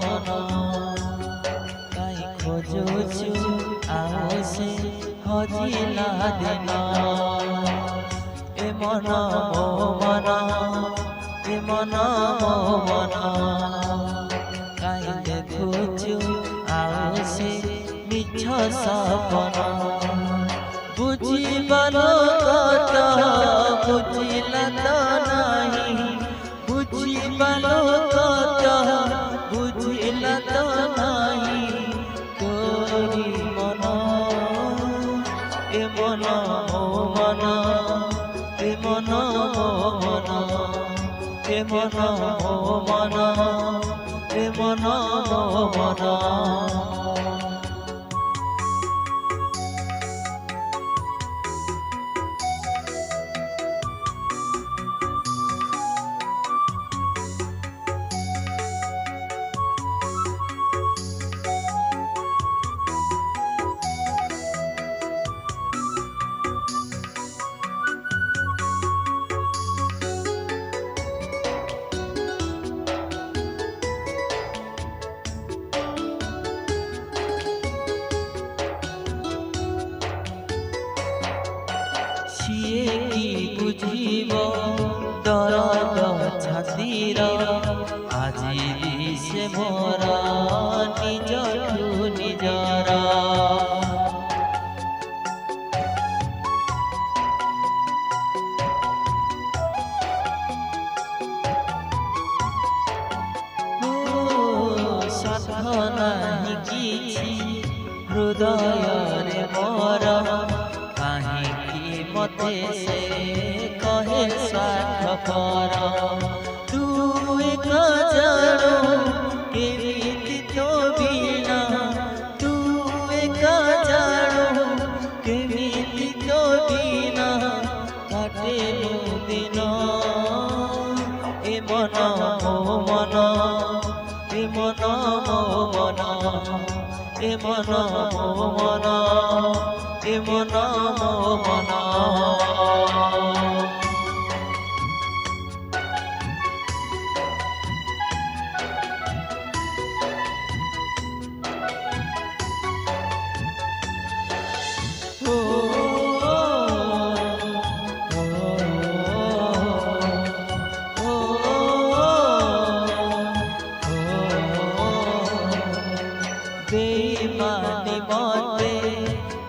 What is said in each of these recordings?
मन काई खोजुछु आओ से हजिला दिन ए मन मो मन ए मन मो मन काई देखुछु आओ से मिछ सपन बुझिबालो कत बुझिला तो नहीं बुझिबालो कत बुझिला तो नहीं तोरी मन ए मन मो मन ए मन मो मन ए मन मो मन ए मन मो मन सिए की बुझिब दरद छातीर आजी भी से मोर निजठू निजर साधना ही किछि हृदय रे मोर मते से कहे स्वार्थपर तू एक जानो केमिति तो बिना तू एक जानो केमिति तो बिना काटे दिन ए मन मो मन ए मन मो मन ए मन मो मन ए मन मो मन बेईमानी मते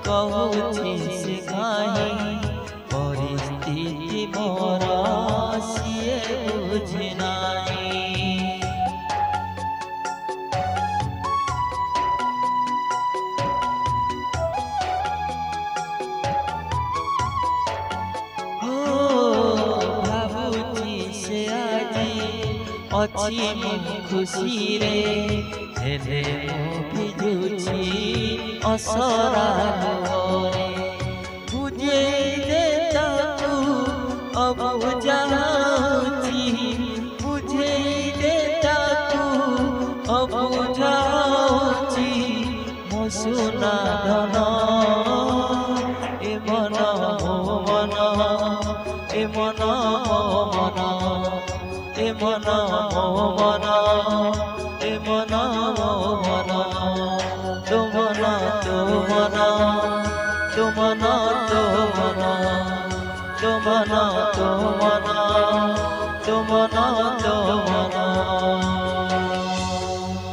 कहूछि से काहे परिस्थिति मोर सिए बुझे नाही भाबुछि से आज अछि मो खुशी रे हेले भिजुछि असरा रे बुझे दे ताकू अब बुझाउछि बुझे दे ताकू अब बुझाउछि मो सुना धन ए मन मो मन ए मन मो मन ए मन मो मन ए मन मो मन तो मन तो मन तो मन तो मन तो मन तो मन तो मन तो मन